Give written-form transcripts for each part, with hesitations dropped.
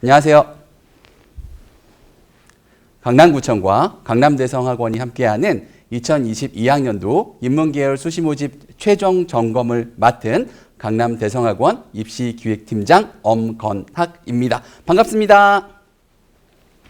안녕하세요. 강남구청과 강남대성학원이 함께하는 2022학년도 인문계열 수시모집 최종 점검을 맡은 강남대성학원 입시기획팀장 엄건학입니다. 반갑습니다.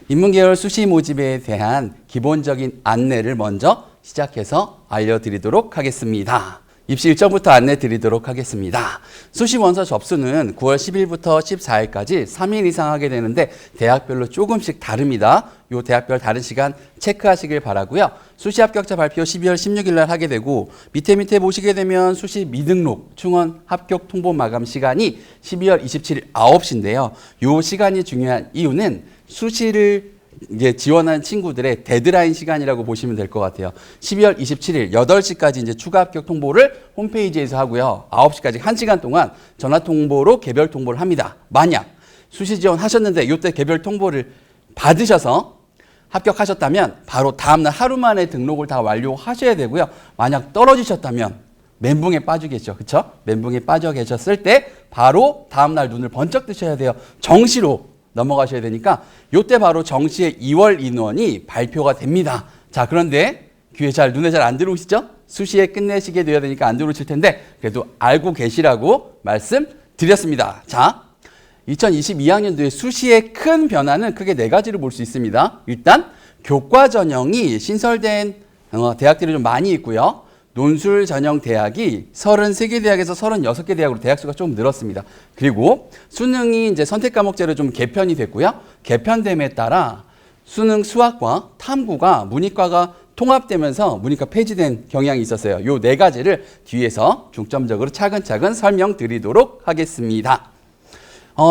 인문계열 수시모집에 대한 기본적인 안내를 먼저 시작해서 알려드리도록 하겠습니다. 입시 일정부터 안내 드리도록 하겠습니다. 수시 원서 접수는 9월 10일부터 14일까지 3일 이상 하게 되는데 대학별로 조금씩 다릅니다. 요 대학별 다른 시간 체크하시길 바라고요. 수시 합격자 발표 12월 16일 날 하게 되고 밑에 보시게 되면 수시 미등록 충원 합격 통보 마감 시간이 12월 27일 9시인데요. 요 시간이 중요한 이유는 수시를 이제 지원한 친구들의 데드라인 시간이라고 보시면 될 것 같아요. 12월 27일 8시까지 이제 추가 합격 통보를 홈페이지에서 하고요. 9시까지 1시간 동안 전화 통보로 개별 통보를 합니다. 만약 수시 지원하셨는데 이때 개별 통보를 받으셔서 합격하셨다면 바로 다음날 하루 만에 등록을 다 완료하셔야 되고요. 만약 떨어지셨다면 멘붕에 빠지겠죠. 그렇죠? 멘붕에 빠져 계셨을 때 바로 다음날 눈을 번쩍 뜨셔야 돼요. 정시로 넘어가셔야 되니까 요때 바로 정시의 2월 인원이 발표가 됩니다. 자, 그런데 눈에 잘 안 들어오시죠? 수시에 끝내시게 되어야 되니까 안 들어오실 텐데 그래도 알고 계시라고 말씀드렸습니다. 자, 2022학년도에 수시의 큰 변화는 크게 4가지를 볼 수 있습니다. 일단 교과 전형이 신설된 대학들이 좀 많이 있고요. 논술 전형 대학이 33개 대학에서 36개 대학으로 대학 수가 좀 늘었습니다. 그리고 수능이 이제 선택 과목제로 좀 개편이 됐고요. 개편됨에 따라 수능 수학과 탐구가 문이과가 통합되면서 문이과 폐지된 경향이 있었어요. 요 4가지를 뒤에서 중점적으로 차근차근 설명드리도록 하겠습니다.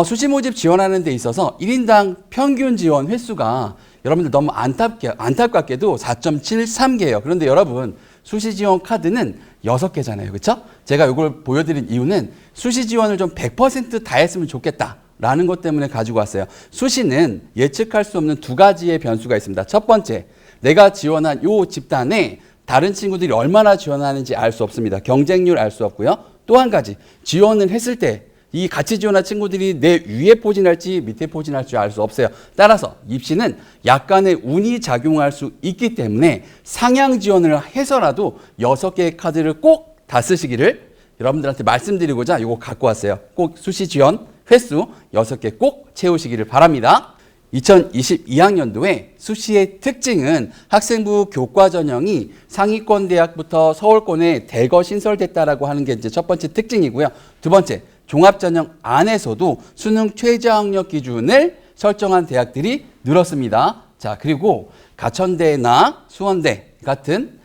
수시 모집 지원하는 데 있어서 1인당 평균 지원 횟수가 여러분들 너무 안타깝게도 4.73개예요. 그런데 여러분 수시 지원 카드는 6개잖아요. 그렇죠? 제가 이걸 보여드린 이유는 수시 지원을 좀 100% 다 했으면 좋겠다라는 것 때문에 가지고 왔어요. 수시는 예측할 수 없는 2가지의 변수가 있습니다. 첫 번째, 내가 지원한 요 집단에 다른 친구들이 얼마나 지원하는지 알 수 없습니다. 경쟁률 알 수 없고요. 또 한 가지, 지원을 했을 때 이 같이 지원한 친구들이 내 위에 포진할지 밑에 포진할지 알 수 없어요. 따라서 입시는 약간의 운이 작용할 수 있기 때문에 상향 지원을 해서라도 6개의 카드를 꼭 다 쓰시기를 여러분들한테 말씀드리고자 이거 갖고 왔어요. 꼭 수시 지원 횟수 6개 꼭 채우시기를 바랍니다. 2022학년도에 수시의 특징은 학생부 교과 전형이 상위권 대학부터 서울권에 대거 신설됐다라고 하는 게 이제 첫 번째 특징이고요. 두 번째, 종합전형 안에서도 수능 최저학력 기준을 설정한 대학들이 늘었습니다. 자, 그리고 가천대나 수원대 같은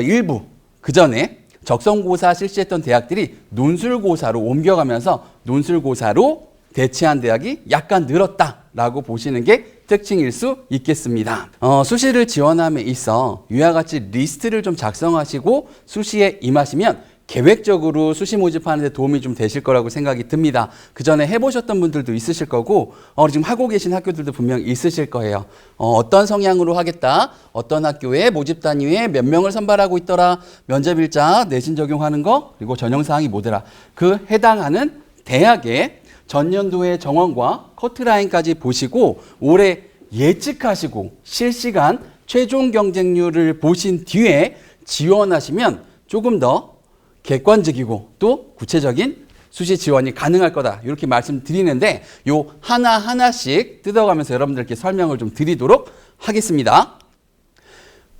일부 그전에 적성고사 실시했던 대학들이 논술고사로 옮겨가면서 논술고사로 대체한 대학이 약간 늘었다라고 보시는 게 특징일 수 있겠습니다. 수시를 지원함에 있어 위와 같이 리스트를 좀 작성하시고 수시에 임하시면 계획적으로 수시 모집하는 데 도움이 좀 되실 거라고 생각이 듭니다. 그 전에 해보셨던 분들도 있으실 거고 지금 하고 계신 학교들도 분명 있으실 거예요. 어떤 성향으로 하겠다, 어떤 학교에 모집 단위에 몇 명을 선발하고 있더라, 면접일자, 내신 적용하는 거, 그리고 전형사항이 뭐더라. 그 해당하는 대학의 전년도의 정원과 커트라인까지 보시고 올해 예측하시고 실시간 최종 경쟁률을 보신 뒤에 지원하시면 조금 더 객관적이고 또 구체적인 수시 지원이 가능할 거다. 이렇게 말씀드리는데 요 하나하나씩 뜯어가면서 여러분들께 설명을 좀 드리도록 하겠습니다.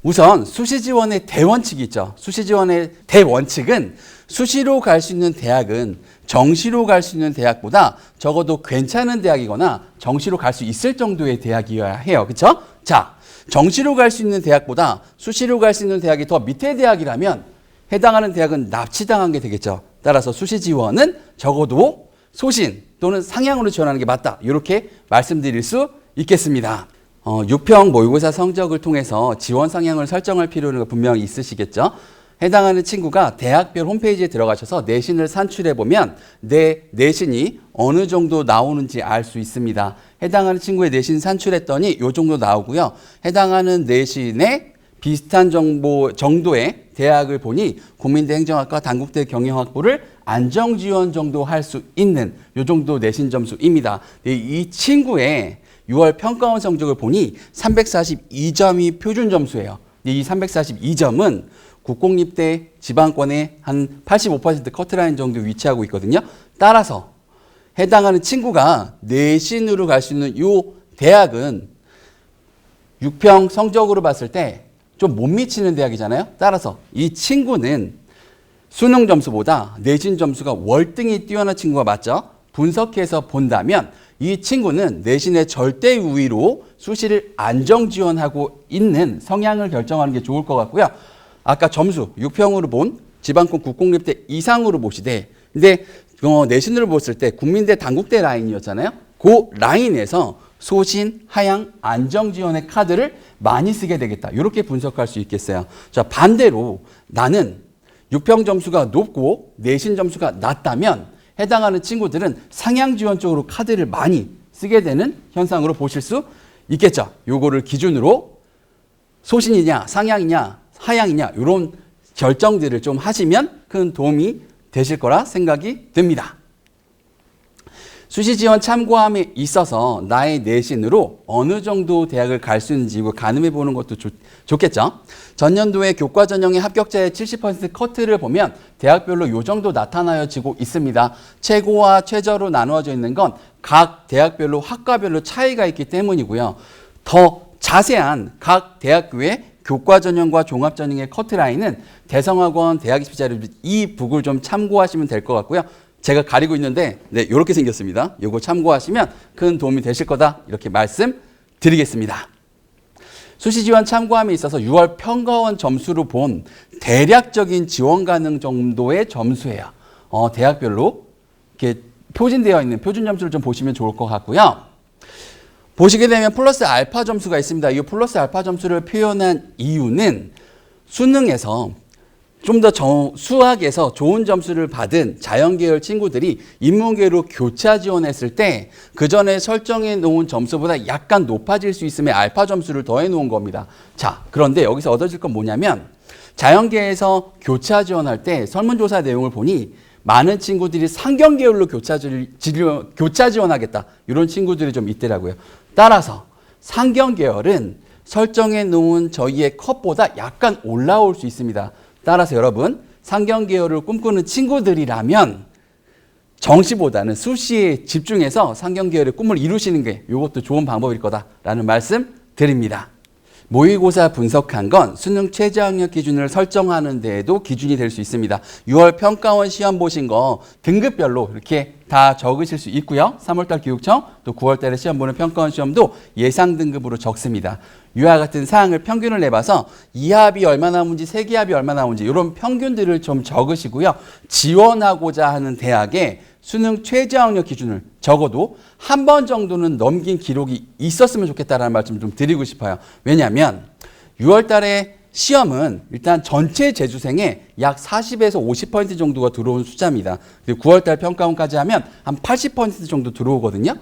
우선 수시 지원의 대원칙이 있죠. 수시 지원의 대원칙은 수시로 갈 수 있는 대학은 정시로 갈 수 있는 대학보다 적어도 괜찮은 대학이거나 정시로 갈 수 있을 정도의 대학이어야 해요. 그렇죠? 자, 정시로 갈 수 있는 대학보다 수시로 갈 수 있는 대학이 더 밑에 대학이라면 해당하는 대학은 납치당한 게 되겠죠. 따라서 수시 지원은 적어도 소신 또는 상향으로 지원하는 게 맞다. 이렇게 말씀드릴 수 있겠습니다. 6평 모의고사 성적을 통해서 지원 상향을 설정할 필요는 분명히 있으시겠죠. 해당하는 친구가 대학별 홈페이지에 들어가셔서 내신을 산출해보면 내 내신이 어느 정도 나오는지 알 수 있습니다. 해당하는 친구의 내신 산출했더니 이 정도 나오고요. 해당하는 내신의 비슷한 정도의 대학을 보니 국민대 행정학과 단국대 경영학부를 안정지원 정도 할 수 있는 요 정도 내신 점수입니다. 이 친구의 6월 평가원 성적을 보니 342점이 표준 점수예요. 이 342점은 국공립대 지방권의 한 85% 커트라인 정도 위치하고 있거든요. 따라서 해당하는 친구가 내신으로 갈 수 있는 요 대학은 6평 성적으로 봤을 때 좀 못 미치는 대학이잖아요. 따라서 이 친구는 수능 점수보다 내신 점수가 월등히 뛰어난 친구가 맞죠? 분석해서 본다면 이 친구는 내신의 절대 우위로 수시를 안정 지원하고 있는 성향을 결정하는 게 좋을 것 같고요. 아까 점수 6평으로 본 지방권 국공립대 이상으로 보시되 근데 내신으로 봤을 때 국민대 단국대 라인이었잖아요. 그 라인에서 소신, 하향, 안정 지원의 카드를 많이 쓰게 되겠다. 이렇게 분석할 수 있겠어요. 자, 반대로 나는 6평 점수가 높고 내신 점수가 낮다면 해당하는 친구들은 상향 지원 쪽으로 카드를 많이 쓰게 되는 현상으로 보실 수 있겠죠. 요거를 기준으로 소신이냐, 상향이냐, 하향이냐 이런 결정들을 좀 하시면 큰 도움이 되실 거라 생각이 듭니다. 수시 지원 참고함에 있어서 나의 내신으로 어느 정도 대학을 갈 수 있는지 이거 가늠해 보는 것도 좋겠죠. 전년도에 교과 전형의 합격자의 70% 커트를 보면 대학별로 요 정도 나타나지고 있습니다. 최고와 최저로 나누어져 있는 건 각 대학별로 학과별로 차이가 있기 때문이고요. 더 자세한 각 대학교의 교과 전형과 종합 전형의 커트라인은 대성학원 대학 입시 자료 이 북을 좀 참고하시면 될 것 같고요. 제가 가리고 있는데 네, 이렇게 생겼습니다. 이거 참고하시면 큰 도움이 되실 거다 이렇게 말씀드리겠습니다. 수시 지원 참고함에 있어서 6월 평가원 점수로 본 대략적인 지원 가능 정도의 점수예요. 대학별로 이렇게 표준되어 있는 표준 점수를 좀 보시면 좋을 것 같고요. 보시게 되면 플러스 알파 점수가 있습니다. 이 플러스 알파 점수를 표현한 이유는 수능에서 좀 더 수학에서 좋은 점수를 받은 자연계열 친구들이 인문계로 교차 지원했을 때 그 전에 설정해 놓은 점수보다 약간 높아질 수 있음에 알파 점수를 더해 놓은 겁니다. 자, 그런데 여기서 얻어질 건 뭐냐면 자연계에서 교차 지원할 때 설문조사 내용을 보니 많은 친구들이 상경계열로 교차 지원하겠다. 이런 친구들이 좀 있더라고요. 따라서 상경계열은 설정해 놓은 저희의 컷보다 약간 올라올 수 있습니다. 따라서 여러분 상경계열을 꿈꾸는 친구들이라면 정시보다는 수시에 집중해서 상경계열의 꿈을 이루시는 게 이것도 좋은 방법일 거다라는 말씀 드립니다. 모의고사 분석한 건 수능 최저학력 기준을 설정하는 데에도 기준이 될 수 있습니다. 6월 평가원 시험 보신 거 등급별로 이렇게 다 적으실 수 있고요. 3월달 교육청 또 9월달에 시험 보는 평가원 시험도 예상 등급으로 적습니다. 이와 같은 사항을 평균을 내봐서 2합이 얼마 나오는지 3기합이 얼마 나오는지 이런 평균들을 좀 적으시고요. 지원하고자 하는 대학에 수능 최저학력 기준을 적어도 한 번 정도는 넘긴 기록이 있었으면 좋겠다라는 말씀 좀 드리고 싶어요. 왜냐하면 6월 달에 시험은 일단 전체 재수생의 약 40에서 50% 정도가 들어온 숫자입니다. 그리고 9월 달 평가원까지 하면 한 80% 정도 들어오거든요.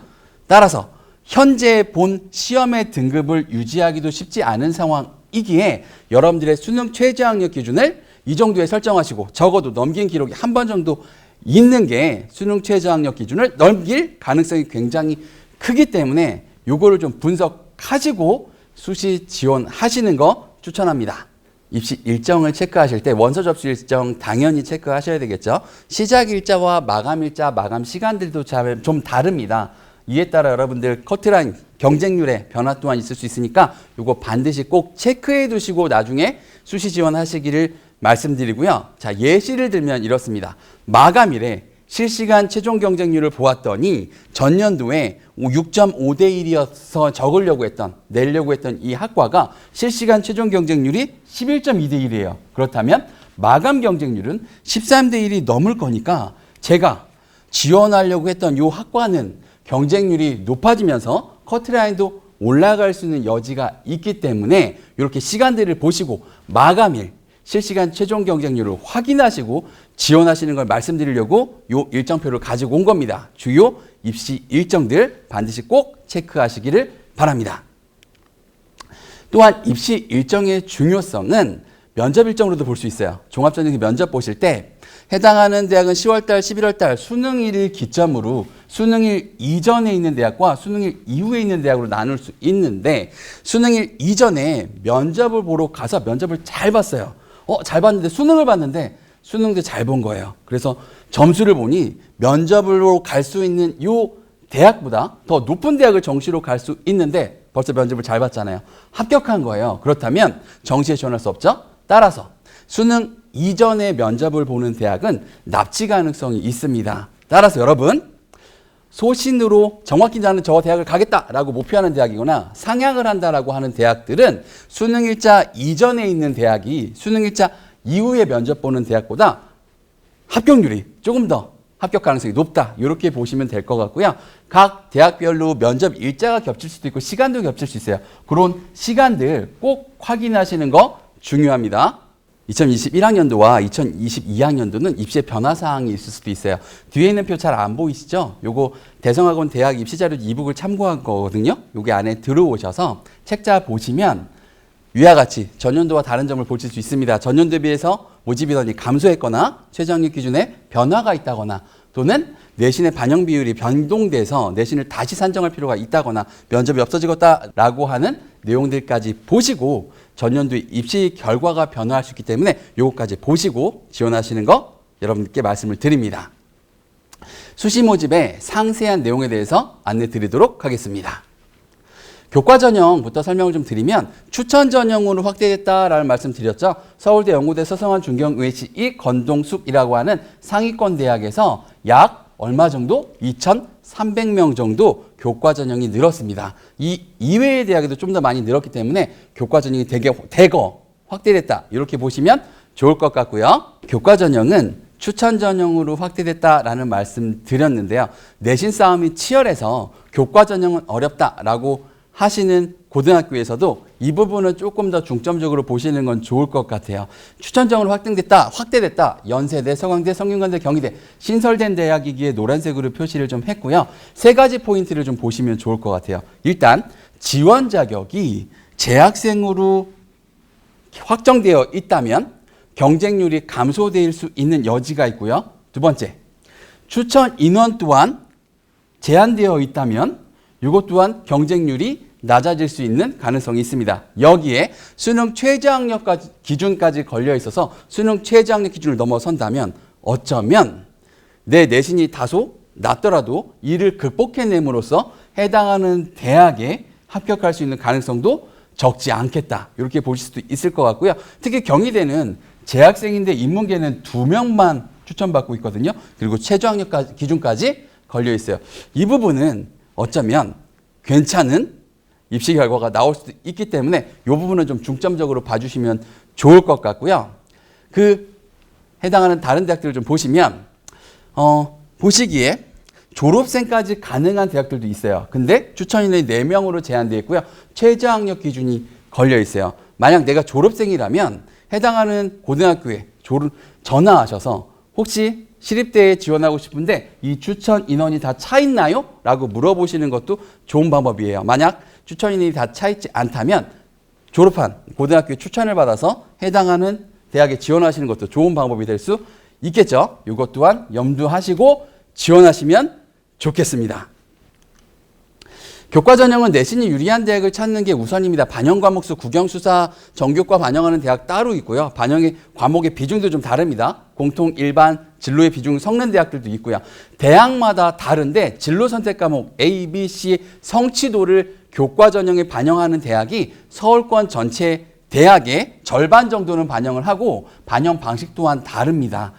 따라서 현재 본 시험의 등급을 유지하기도 쉽지 않은 상황이기에 여러분들의 수능 최저학력 기준을 이 정도에 설정하시고 적어도 넘긴 기록이 한 번 정도 있는 게 수능 최저학력 기준을 넘길 가능성이 굉장히 크기 때문에 요거를 좀 분석하시고 수시 지원하시는 거 추천합니다. 입시 일정을 체크하실 때 원서 접수 일정 당연히 체크하셔야 되겠죠. 시작 일자와 마감 일자, 마감 시간들도 좀 다릅니다. 이에 따라 여러분들 커트라인 경쟁률의 변화 또한 있을 수 있으니까 요거 반드시 꼭 체크해 두시고 나중에 수시 지원하시기를 말씀드리고요. 자, 예시를 들면 이렇습니다. 마감일에 실시간 최종 경쟁률을 보았더니 전년도에 6.5대 1이어서 내려고 했던 이 학과가 실시간 최종 경쟁률이 11.2대 1이에요. 그렇다면 마감 경쟁률은 13대 1이 넘을 거니까 제가 지원하려고 했던 이 학과는 경쟁률이 높아지면서 커트라인도 올라갈 수 있는 여지가 있기 때문에 이렇게 시간들을 보시고 마감일 실시간 최종 경쟁률을 확인하시고 지원하시는 걸 말씀드리려고 이 일정표를 가지고 온 겁니다. 주요 입시 일정들 반드시 꼭 체크하시기를 바랍니다. 또한 입시 일정의 중요성은 면접 일정으로도 볼 수 있어요. 종합전형 면접 보실 때 해당하는 대학은 10월달, 11월달 수능일을 기점으로 수능일 이전에 있는 대학과 수능일 이후에 있는 대학으로 나눌 수 있는데 수능일 이전에 면접을 보러 가서 면접을 잘 봤어요. 잘 봤는데 수능을 봤는데 수능도 잘 본 거예요. 그래서 점수를 보니 면접으로 갈 수 있는 요 대학보다 더 높은 대학을 정시로 갈 수 있는데 벌써 면접을 잘 봤잖아요. 합격한 거예요. 그렇다면 정시에 지원할 수 없죠? 따라서 수능 이전에 면접을 보는 대학은 납치 가능성이 있습니다. 따라서 여러분 소신으로 정확히 나는 저 대학을 가겠다라고 목표하는 대학이거나 상향을 한다라고 하는 대학들은 수능일자 이전에 있는 대학이 수능일자 이후에 면접 보는 대학보다 합격률이 조금 더 합격 가능성이 높다. 이렇게 보시면 될 것 같고요. 각 대학별로 면접 일자가 겹칠 수도 있고 시간도 겹칠 수 있어요. 그런 시간들 꼭 확인하시는 거 중요합니다. 2021학년도와 2022학년도는 입시에 변화사항이 있을 수도 있어요. 뒤에 있는 표 잘 안 보이시죠? 요거 대성학원 대학 입시자료 이북을 참고한 거거든요. 요게 안에 들어오셔서 책자 보시면 위와 같이 전년도와 다른 점을 보실 수 있습니다. 전년도에 비해서 모집 인원이 감소했거나 최저학력 기준에 변화가 있다거나 또는 내신의 반영 비율이 변동돼서 내신을 다시 산정할 필요가 있다거나 면접이 없어지겠다라고 하는 내용들까지 보시고 전년도의 입시 결과가 변화할 수 있기 때문에 요거까지 보시고 지원하시는 거 여러분께 말씀을 드립니다. 수시 모집의 상세한 내용에 대해서 안내 드리도록 하겠습니다. 교과 전형부터 설명을 좀 드리면 추천 전형으로 확대됐다라는 말씀 드렸죠. 서울대, 연고대, 서성한, 중경, UH2, 건동숙이라고 하는 상위권 대학에서 약 얼마 정도? 2,300명 정도 교과 전형이 늘었습니다. 이 이외의 대학에도 좀 더 많이 늘었기 때문에 교과 전형이 대거 확대됐다. 이렇게 보시면 좋을 것 같고요. 교과 전형은 추천 전형으로 확대됐다라는 말씀 드렸는데요. 내신 싸움이 치열해서 교과 전형은 어렵다라고 하시는 고등학교에서도 이 부분을 조금 더 중점적으로 보시는 건 좋을 것 같아요. 추천정으로 확대됐다. 연세대, 서강대, 성균관대, 경희대, 신설된 대학이기에 노란색으로 표시를 좀 했고요. 세 가지 포인트를 좀 보시면 좋을 것 같아요. 일단 지원 자격이 재학생으로 확정되어 있다면 경쟁률이 감소될 수 있는 여지가 있고요. 두 번째, 추천 인원 또한 제한되어 있다면 이것 또한 경쟁률이 낮아질 수 있는 가능성이 있습니다. 여기에 수능 최저학력 기준까지 걸려 있어서 수능 최저학력 기준을 넘어선다면 어쩌면 내 내신이 다소 낮더라도 이를 극복해냄으로써 해당하는 대학에 합격할 수 있는 가능성도 적지 않겠다. 이렇게 보실 수도 있을 것 같고요. 특히 경희대는 재학생인데 인문계는 2명만 추천받고 있거든요. 그리고 최저학력 기준까지 걸려 있어요. 이 부분은 어쩌면 괜찮은 입시 결과가 나올 수도 있기 때문에 이 부분은 좀 중점적으로 봐주시면 좋을 것 같고요. 그 해당하는 다른 대학들을 좀 보시면 보시기에 졸업생까지 가능한 대학들도 있어요. 근데 추천 인원이 4명으로 제한되어 있고요. 최저학력 기준이 걸려 있어요. 만약 내가 졸업생이라면 해당하는 고등학교에 전화하셔서 혹시 시립대에 지원하고 싶은데 이 추천 인원이 다 차 있나요? 라고 물어보시는 것도 좋은 방법이에요. 만약 추천 인원이 다 차 있지 않다면 졸업한 고등학교에 추천을 받아서 해당하는 대학에 지원하시는 것도 좋은 방법이 될 수 있겠죠. 이것 또한 염두하시고 지원하시면 좋겠습니다. 교과 전형은 내신이 유리한 대학을 찾는 게 우선입니다. 반영 과목 수, 국영수사, 전교과 반영하는 대학 따로 있고요. 반영의 과목의 비중도 좀 다릅니다. 공통, 일반, 진로의 비중 섞는 대학들도 있고요. 대학마다 다른데 진로 선택 과목 A, B, C 성취도를 교과 전형에 반영하는 대학이 서울권 전체 대학의 절반 정도는 반영을 하고 반영 방식 또한 다릅니다.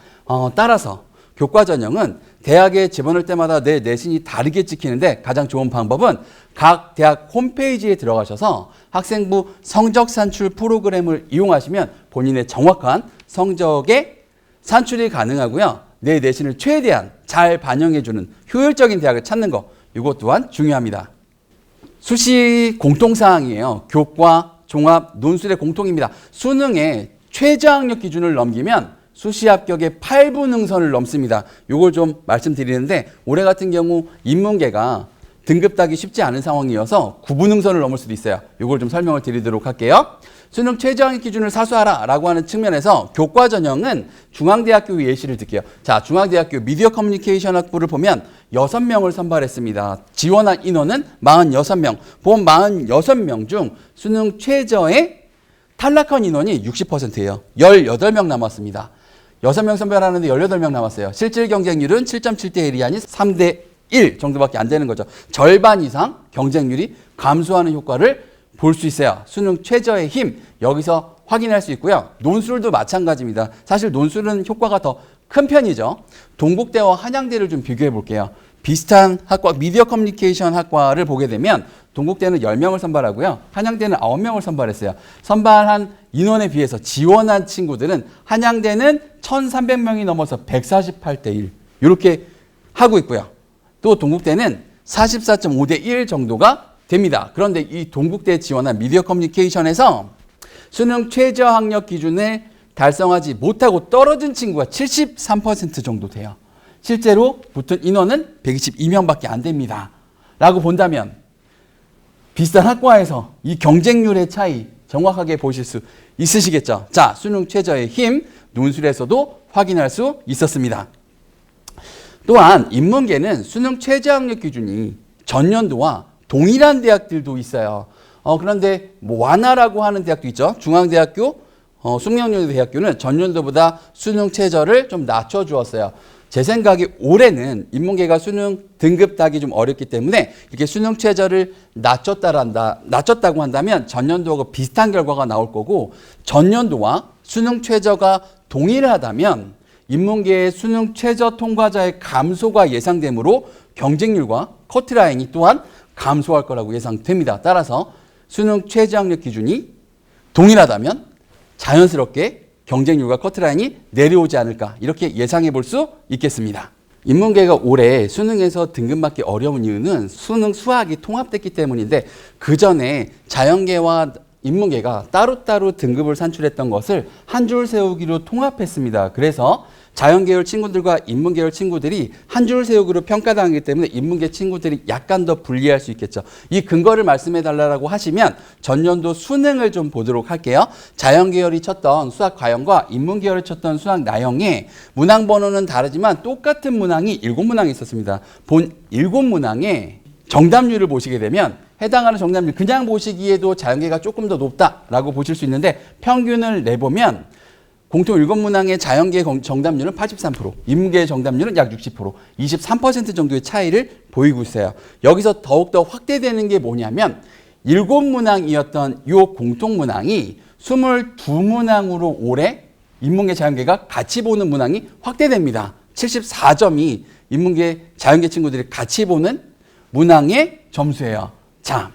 따라서 교과 전형은 대학에 집어넣을 때마다 내 내신이 다르게 찍히는데 가장 좋은 방법은 각 대학 홈페이지에 들어가셔서 학생부 성적 산출 프로그램을 이용하시면 본인의 정확한 성적의 산출이 가능하고요. 내 내신을 최대한 잘 반영해주는 효율적인 대학을 찾는 거 이것 또한 중요합니다. 수시 공통사항이에요. 교과, 종합, 논술의 공통입니다. 수능에 최저학력 기준을 넘기면 수시 합격의 8분 능선을 넘습니다. 이걸 좀 말씀드리는데 올해 같은 경우 인문계가 등급 따기 쉽지 않은 상황이어서 구분응선을 넘을 수도 있어요. 이걸 좀 설명을 드리도록 할게요. 수능 최저학력 기준을 사수하라 라고 하는 측면에서 교과 전형은 중앙대학교 예시를 들게요. 자, 중앙대학교 미디어 커뮤니케이션 학부를 보면 6명을 선발했습니다. 지원한 인원은 46명. 본 46명 중 수능 최저의 탈락한 인원이 60%예요. 18명 남았습니다. 6명 선발하는데 18명 남았어요. 실질 경쟁률은 7.7대 1이 아닌 3대 1 정도밖에 안 되는 거죠. 절반 이상 경쟁률이 감소하는 효과를 볼 수 있어요. 수능 최저의 힘 여기서 확인할 수 있고요. 논술도 마찬가지입니다. 사실 논술은 효과가 더 큰 편이죠. 동국대와 한양대를 좀 비교해 볼게요. 비슷한 학과 미디어 커뮤니케이션 학과를 보게 되면 동국대는 10명을 선발하고요. 한양대는 9명을 선발했어요. 선발한 인원에 비해서 지원한 친구들은 한양대는 1,300명이 넘어서 148대 1 이렇게 하고 있고요. 또 동국대는 44.5대 1 정도가 됩니다. 그런데 이 동국대에 지원한 미디어 커뮤니케이션에서 수능 최저학력 기준을 달성하지 못하고 떨어진 친구가 73% 정도 돼요. 실제로 붙은 인원은 122명밖에 안 됩니다. 라고 본다면 비슷한 학과에서 이 경쟁률의 차이 정확하게 보실 수 있으시겠죠. 자, 수능 최저의 힘 논술에서도 확인할 수 있었습니다. 또한 인문계는 수능 최저학력 기준이 전년도와 동일한 대학들도 있어요. 그런데 뭐 완화라고 하는 대학도 있죠. 중앙대학교, 숙명여대학교는 전년도보다 수능 최저를 좀 낮춰주었어요. 제 생각에 올해는 인문계가 수능 등급 따기 좀 어렵기 때문에 이렇게 수능 최저를 낮췄다고 한다면 전년도하고 비슷한 결과가 나올 거고, 전년도와 수능 최저가 동일하다면 인문계의 수능 최저 통과자의 감소가 예상되므로 경쟁률과 커트라인이 또한 감소할 거라고 예상됩니다. 따라서 수능 최저학력 기준이 동일하다면 자연스럽게 경쟁률과 커트라인이 내려오지 않을까 이렇게 예상해 볼 수 있겠습니다. 인문계가 올해 수능에서 등급 맞기 어려운 이유는 수능 수학이 통합됐기 때문인데, 그 전에 자연계와 인문계가 따로따로 등급을 산출했던 것을 한 줄 세우기로 통합했습니다. 그래서 자연계열 친구들과 인문계열 친구들이 한 줄 세우기로 평가당하기 때문에 인문계 친구들이 약간 더 불리할 수 있겠죠. 이 근거를 말씀해 달라고 하시면 전년도 수능을 좀 보도록 할게요. 자연계열이 쳤던 수학 과형과 인문계열이 쳤던 수학 나형의 문항 번호는 다르지만 똑같은 문항이 7문항이 있었습니다. 본 7문항의 정답률을 보시게 되면 해당하는 정답률 그냥 보시기에도 자연계가 조금 더 높다라고 보실 수 있는데, 평균을 내보면 공통 7문항의 자연계 정답률은 83%, 인문계의 정답률은 약 60%, 23% 정도의 차이를 보이고 있어요. 여기서 더욱더 확대되는 게 뭐냐면 7문항이었던 이 공통문항이 22문항으로 올해 인문계 자연계가 같이 보는 문항이 확대됩니다. 74점이 인문계 자연계 친구들이 같이 보는 문항의 점수예요. 자,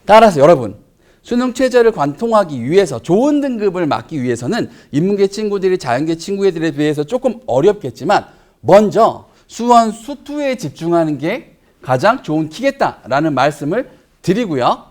따라서 여러분, 수능 최저를 관통하기 위해서 좋은 등급을 맞기 위해서는 인문계 친구들이 자연계 친구들에 비해서 조금 어렵겠지만 먼저 수원 수투에 집중하는 게 가장 좋은 키겠다라는 말씀을 드리고요.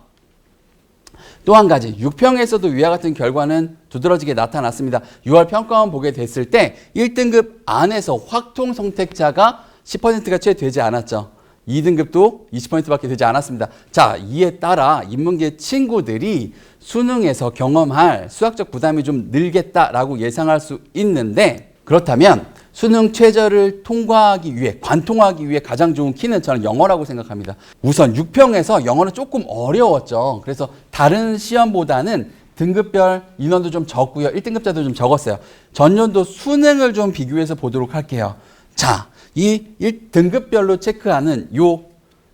또 한 가지, 6평에서도 위와 같은 결과는 두드러지게 나타났습니다. 6월 평가원 보게 됐을 때 1등급 안에서 확통 선택자가 10%가 채 되지 않았죠. 2등급도 20%밖에 되지 않았습니다. 자, 이에 따라 인문계 친구들이 수능에서 경험할 수학적 부담이 좀 늘겠다라고 예상할 수 있는데, 그렇다면 수능 최저를 통과하기 위해, 관통하기 위해 가장 좋은 키는 저는 영어라고 생각합니다. 우선 6평에서 영어는 조금 어려웠죠. 그래서 다른 시험보다는 등급별 인원도 좀 적고요. 1등급자도 좀 적었어요. 전년도 수능을 좀 비교해서 보도록 할게요. 자, 이 1등급별로 체크하는 요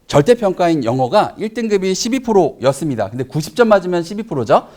절대평가인 영어가 1등급이 12%였습니다. 근데 90점 맞으면 12%죠.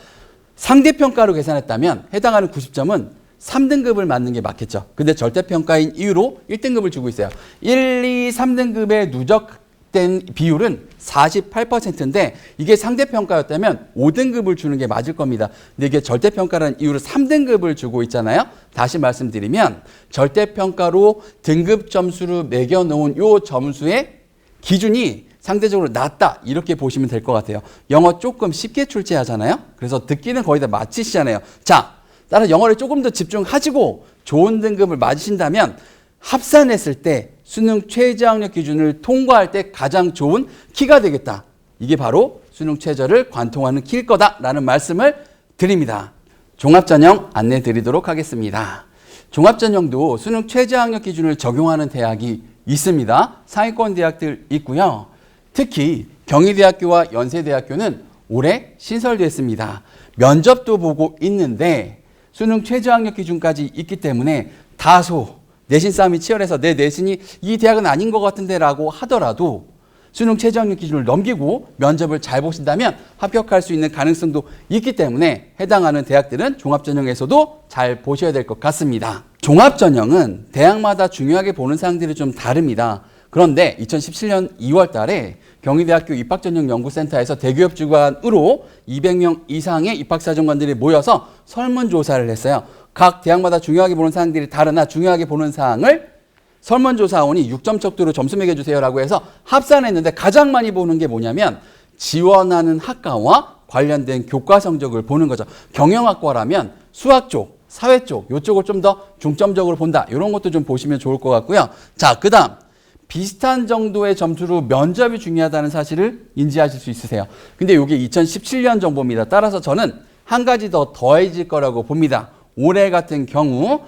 상대평가로 계산했다면 해당하는 90점은 3등급을 맞는 게 맞겠죠. 근데 절대평가인 이유로 1등급을 주고 있어요. 1, 2, 3등급의 누적된 비율은 48%인데 이게 상대평가였다면 5등급을 주는 게 맞을 겁니다. 근데 이게 절대평가라는 이유로 3등급을 주고 있잖아요. 다시 말씀드리면 절대평가로 등급 점수로 매겨놓은 요 점수의 기준이 상대적으로 낮다 이렇게 보시면 될 것 같아요. 영어 조금 쉽게 출제하잖아요. 그래서 듣기는 거의 다 마치시잖아요. 자, 따라 영어를 조금 더 집중하시고 좋은 등급을 맞으신다면 합산했을 때 수능 최저학력 기준을 통과할 때 가장 좋은 키가 되겠다. 이게 바로 수능 최저를 관통하는 키일 거다라는 말씀을 드립니다. 종합전형 안내 드리도록 하겠습니다. 종합전형도 수능 최저학력 기준을 적용하는 대학이 있습니다. 상위권 대학들 있고요. 특히 경희대학교와 연세대학교는 올해 신설됐습니다. 면접도 보고 있는데 수능 최저학력 기준까지 있기 때문에 다소 내신 싸움이 치열해서 내 내신이 이 대학은 아닌 것 같은데 라고 하더라도 수능 최저학력 기준을 넘기고 면접을 잘 보신다면 합격할 수 있는 가능성도 있기 때문에 해당하는 대학들은 종합전형에서도 잘 보셔야 될 것 같습니다. 종합전형은 대학마다 중요하게 보는 사항들이 좀 다릅니다. 그런데 2017년 2월 달에 경희대학교 입학전형연구센터에서 대기업 주관으로 200명 이상의 입학사정관들이 모여서 설문조사를 했어요. 각 대학마다 중요하게 보는 사항들이 다르나 중요하게 보는 사항을 설문조사원이 6점 척도로 점수 매겨주세요라고 해서 합산했는데 가장 많이 보는 게 뭐냐면 지원하는 학과와 관련된 교과 성적을 보는 거죠. 경영학과라면 수학 쪽, 사회 쪽, 이쪽을 좀 더 중점적으로 본다. 이런 것도 좀 보시면 좋을 것 같고요. 자, 그 다음 비슷한 정도의 점수로 면접이 중요하다는 사실을 인지하실 수 있으세요. 근데 이게 2017년 정보입니다. 따라서 저는 한 가지 더 더해질 거라고 봅니다. 올해 같은 경우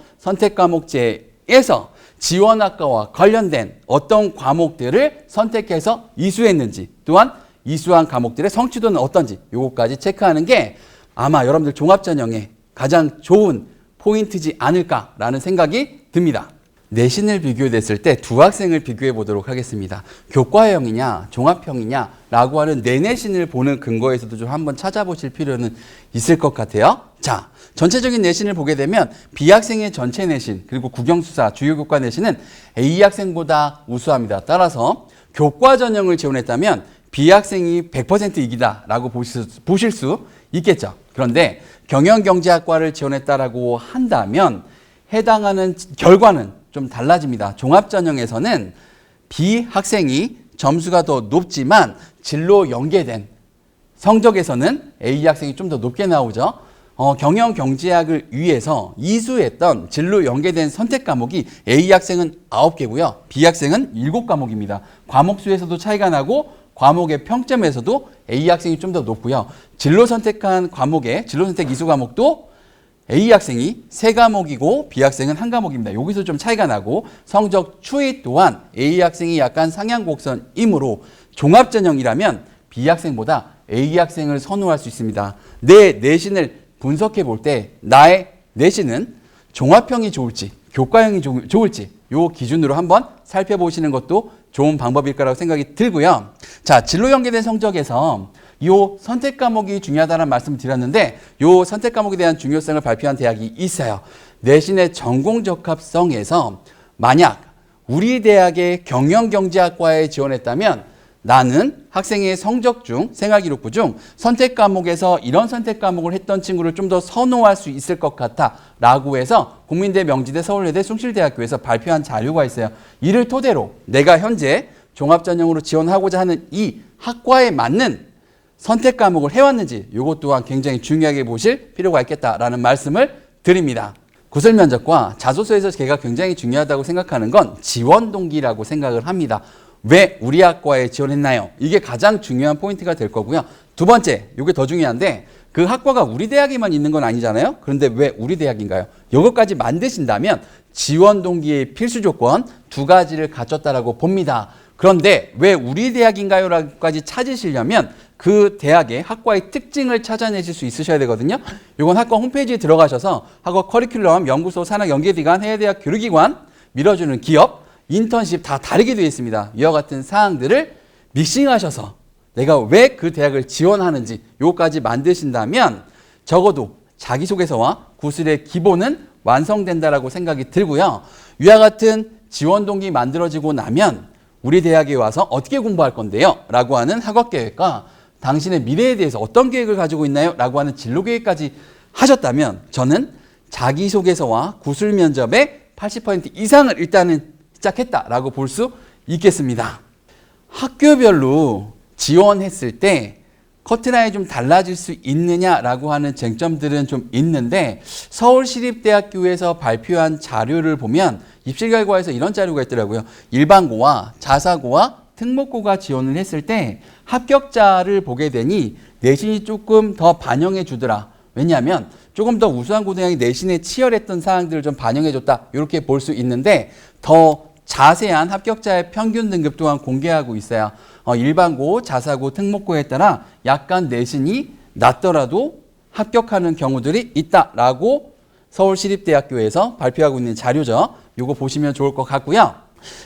선택과목제에서 지원학과와 관련된 어떤 과목들을 선택해서 이수했는지 또한 이수한 과목들의 성취도는 어떤지 요거까지 체크하는 게 아마 여러분들 종합전형에 가장 좋은 포인트지 않을까라는 생각이 듭니다. 내신을 비교했을 때 두 학생을 비교해 보도록 하겠습니다. 교과형이냐 종합형이냐 라고 하는 내내신을 보는 근거에서도 좀 한번 찾아보실 필요는 있을 것 같아요. 자, 전체적인 내신을 보게 되면 B학생의 전체 내신 그리고 국영수사 주요 교과 내신은 A학생보다 우수합니다. 따라서 교과 전형을 지원했다면 B학생이 100% 이기다 라고 보실 수 있겠죠. 그런데 경영경제학과를 지원했다라고 한다면 해당하는 결과는 좀 달라집니다. 종합전형에서는 B학생이 점수가 더 높지만 진로 연계된 성적에서는 A학생이 좀 더 높게 나오죠. 경영경제학을 위해서 이수했던 진로 연계된 선택 과목이 A학생은 9개고요. B학생은 7과목입니다. 과목 수에서도 차이가 나고 과목의 평점에서도 A학생이 좀 더 높고요. 진로 선택한 과목의 진로 선택 이수 과목도 A학생이 3과목이고 B학생은 1과목입니다. 여기서 좀 차이가 나고 성적 추이 또한 A학생이 약간 상향 곡선이므로 종합전형이라면 B학생보다 A학생을 선호할 수 있습니다. 내 내신을 분석해 볼 때 나의 내신은 종합형이 좋을지 교과형이 좋을지 요 기준으로 한번 살펴보시는 것도 좋은 방법일 거라고 생각이 들고요. 자, 진로 연계된 성적에서 요 선택 과목이 중요하다는 말씀을 드렸는데 요 선택 과목에 대한 중요성을 발표한 대학이 있어요. 내신의 전공 적합성에서 만약 우리 대학의 경영경제학과에 지원했다면 나는 학생의 성적 중 생활기록부 중 선택 과목에서 이런 선택 과목을 했던 친구를 좀 더 선호할 수 있을 것 같아 라고 해서 국민대, 명지대, 서울예대, 숭실대학교에서 발표한 자료가 있어요. 이를 토대로 내가 현재 종합전형으로 지원하고자 하는 이 학과에 맞는 선택 과목을 해왔는지 이것 또한 굉장히 중요하게 보실 필요가 있겠다라는 말씀을 드립니다. 구술 면접과 자소서에서 제가 굉장히 중요하다고 생각하는 건 지원 동기라고 생각을 합니다. 왜 우리 학과에 지원했나요? 이게 가장 중요한 포인트가 될 거고요. 두 번째, 이게 더 중요한데 그 학과가 우리 대학에만 있는 건 아니잖아요. 그런데 왜 우리 대학인가요? 이것까지 만드신다면 지원 동기의 필수 조건 두 가지를 갖췄다라고 봅니다. 그런데 왜 우리 대학인가요? 라고까지 찾으시려면 그 대학의 학과의 특징을 찾아내실 수 있으셔야 되거든요. 이건 학과 홈페이지에 들어가셔서 학과 커리큘럼, 연구소, 산학, 연계기관, 해외대학, 교류기관, 밀어주는 기업, 인턴십 다 다르게 되어 있습니다. 이와 같은 사항들을 믹싱하셔서 내가 왜 그 대학을 지원하는지 요거까지 만드신다면 적어도 자기소개서와 구술의 기본은 완성된다라고 생각이 들고요. 이와 같은 지원 동기 만들어지고 나면 우리 대학에 와서 어떻게 공부할 건데요? 라고 하는 학업 계획과 당신의 미래에 대해서 어떤 계획을 가지고 있나요? 라고 하는 진로 계획까지 하셨다면 저는 자기소개서와 구술 면접의 80% 이상을 일단은 시작했다라고 볼 수 있겠습니다. 학교별로 지원했을 때 커트라인이 좀 달라질 수 있느냐라고 하는 쟁점들은 좀 있는데 서울시립대학교에서 발표한 자료를 보면 입시 결과에서 이런 자료가 있더라고요. 일반고와 자사고와 특목고가 지원을 했을 때 합격자를 보게 되니 내신이 조금 더 반영해 주더라. 왜냐하면 조금 더 우수한 고등학교 내신에 치열했던 사항들을 좀 반영해 줬다. 이렇게 볼 수 있는데 더 자세한 합격자의 평균 등급 또한 공개하고 있어요. 일반고, 자사고, 특목고에 따라 약간 내신이 낮더라도 합격하는 경우들이 있다라고 서울시립대학교에서 발표하고 있는 자료죠. 이거 보시면 좋을 것 같고요.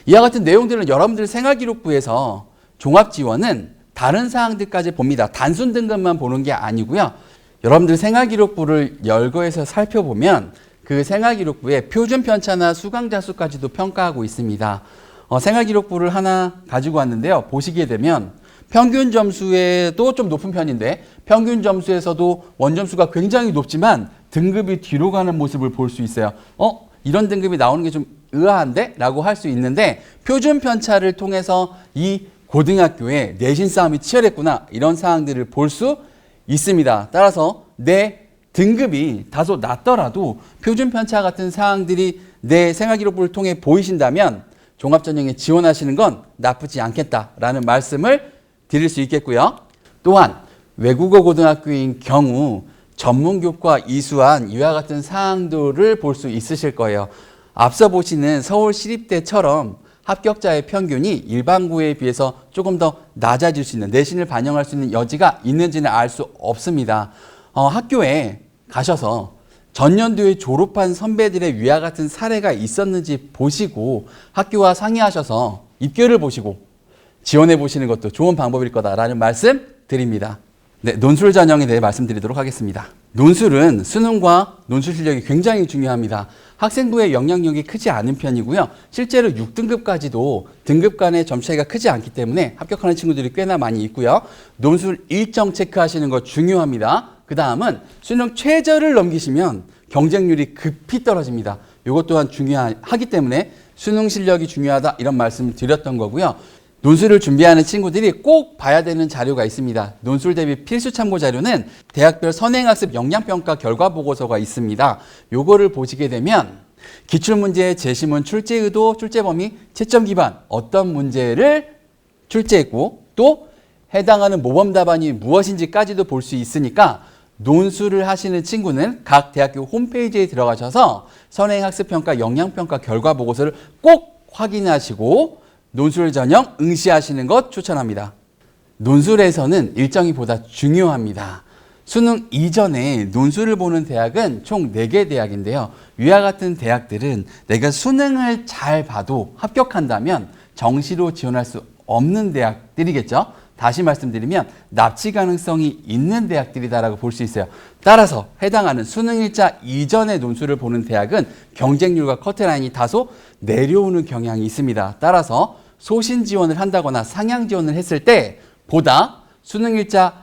이와 같은 내용들은 여러분들 생활기록부에서 종합지원은 다른 사항들까지 봅니다. 단순 등급만 보는 게 아니고요. 여러분들 생활기록부를 열거해서 살펴보면 그 생활기록부에 표준 편차나 수강자 수까지도 평가하고 있습니다. 생활기록부를 하나 가지고 왔는데요. 보시게 되면 평균 점수에도 좀 높은 편인데 평균 점수에서도 원점수가 굉장히 높지만 등급이 뒤로 가는 모습을 볼 수 있어요. 이런 등급이 나오는 게 좀 의아한데? 라고 할 수 있는데 표준 편차를 통해서 이 고등학교의 내신 싸움이 치열했구나 이런 사항들을 볼 수 있습니다. 따라서 내 등급이 다소 낮더라도 표준 편차 같은 사항들이 내 생활기록부를 통해 보이신다면 종합전형에 지원하시는 건 나쁘지 않겠다라는 말씀을 드릴 수 있겠고요. 또한 외국어 고등학교인 경우 전문교과 이수한 이와 같은 사항들을 볼 수 있으실 거예요. 앞서 보시는 서울시립대처럼 합격자의 평균이 일반고에 비해서 조금 더 낮아질 수 있는 내신을 반영할 수 있는 여지가 있는지는 알 수 없습니다. 학교에 가셔서 전년도에 졸업한 선배들의 위와 같은 사례가 있었는지 보시고 학교와 상의하셔서 입결을 보시고 지원해 보시는 것도 좋은 방법일 거다라는 말씀 드립니다. 네, 논술 전형에 대해 말씀드리도록 하겠습니다. 논술은 수능과 논술 실력이 굉장히 중요합니다. 학생부의 영향력이 크지 않은 편이고요. 실제로 6등급까지도 등급 간의 점 차이가 크지 않기 때문에 합격하는 친구들이 꽤나 많이 있고요. 논술 일정 체크하시는 거 중요합니다. 그 다음은 수능 최저를 넘기시면 경쟁률이 급히 떨어집니다. 이것 또한 중요하기 때문에 수능 실력이 중요하다 이런 말씀을 드렸던 거고요. 논술을 준비하는 친구들이 꼭 봐야 되는 자료가 있습니다. 논술 대비 필수 참고 자료는 대학별 선행학습 역량평가 결과보고서가 있습니다. 요거를 보시게 되면 기출문제, 제시문, 출제의도, 출제범위, 채점 기반 어떤 문제를 출제했고 또 해당하는 모범 답안이 무엇인지까지도 볼 수 있으니까 논술을 하시는 친구는 각 대학교 홈페이지에 들어가셔서 선행학습평가 역량평가 결과보고서를 꼭 확인하시고 논술 전형 응시하시는 것 추천합니다. 논술에서는 일정이 보다 중요합니다. 수능 이전에 논술을 보는 대학은 총 4개 대학인데요. 위와 같은 대학들은 내가 수능을 잘 봐도 합격한다면 정시로 지원할 수 없는 대학들이겠죠. 다시 말씀드리면 납치 가능성이 있는 대학들이다라고 볼 수 있어요. 따라서 해당하는 수능일자 이전에 논술을 보는 대학은 경쟁률과 커트라인이 다소 내려오는 경향이 있습니다. 따라서 소신 지원을 한다거나 상향 지원을 했을 때 보다 수능일자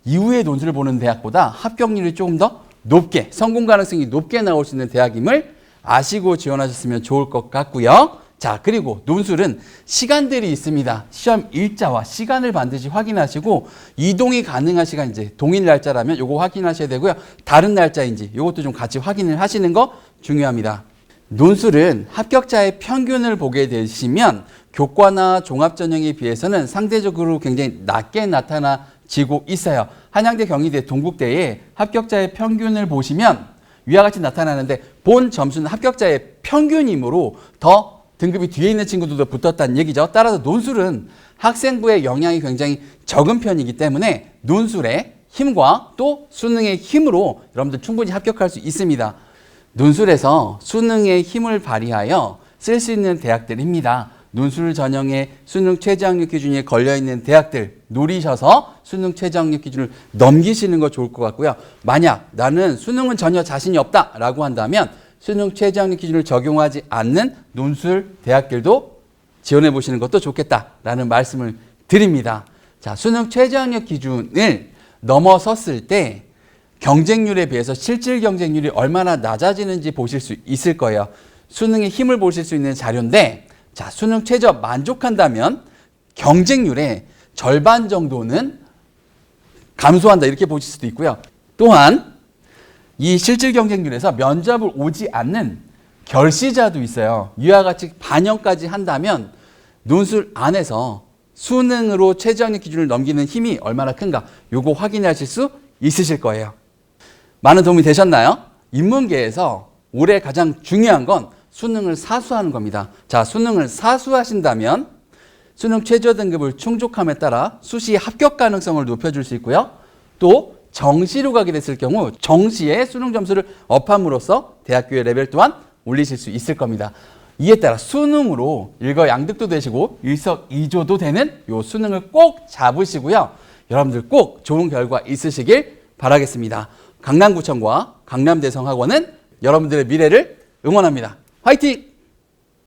이후에 논술을 보는 대학보다 합격률이 조금 더 높게 성공 가능성이 높게 나올 수 있는 대학임을 아시고 지원하셨으면 좋을 것 같고요. 자, 그리고 논술은 시간들이 있습니다. 시험 일자와 시간을 반드시 확인하시고 이동이 가능한 시간인지 동일 날짜라면 요거 확인하셔야 되고요. 다른 날짜인지 요것도 좀 같이 확인을 하시는 거 중요합니다. 논술은 합격자의 평균을 보게 되시면 교과나 종합전형에 비해서는 상대적으로 굉장히 낮게 나타나지고 있어요. 한양대, 경희대, 동국대의 합격자의 평균을 보시면 위와 같이 나타나는데 본 점수는 합격자의 평균이므로 더 등급이 뒤에 있는 친구들도 붙었다는 얘기죠. 따라서 논술은 학생부의 영향이 굉장히 적은 편이기 때문에 논술의 힘과 또 수능의 힘으로 여러분들 충분히 합격할 수 있습니다. 논술에서 수능의 힘을 발휘하여 쓸 수 있는 대학들입니다. 논술 전형의 수능 최저학력 기준에 걸려있는 대학들 노리셔서 수능 최저학력 기준을 넘기시는 거 좋을 것 같고요. 만약 나는 수능은 전혀 자신이 없다라고 한다면 수능 최저학력 기준을 적용하지 않는 논술 대학들도 지원해 보시는 것도 좋겠다라는 말씀을 드립니다. 자, 수능 최저학력 기준을 넘어섰을 때 경쟁률에 비해서 실질 경쟁률이 얼마나 낮아지는지 보실 수 있을 거예요. 수능의 힘을 보실 수 있는 자료인데 자, 수능 최저 만족한다면 경쟁률의 절반 정도는 감소한다 이렇게 보실 수도 있고요. 또한 이 실질 경쟁률에서 면접을 오지 않는 결시자도 있어요. 이와 같이 반영까지 한다면 논술 안에서 수능으로 최저학력 기준을 넘기는 힘이 얼마나 큰가 요거 확인하실 수 있으실 거예요. 많은 도움이 되셨나요? 인문계에서 올해 가장 중요한 건 수능을 사수하는 겁니다. 자, 수능을 사수하신다면 수능 최저 등급을 충족함에 따라 수시 합격 가능성을 높여줄 수 있고요. 또 정시로 가게 됐을 경우 정시에 수능 점수를 업함으로써 대학교의 레벨 또한 올리실 수 있을 겁니다. 이에 따라 수능으로 일거양득도 되시고 일석이조도 되는 요 수능을 꼭 잡으시고요. 여러분들 꼭 좋은 결과 있으시길 바라겠습니다. 강남구청과 강남대성학원은 여러분들의 미래를 응원합니다. 화이팅!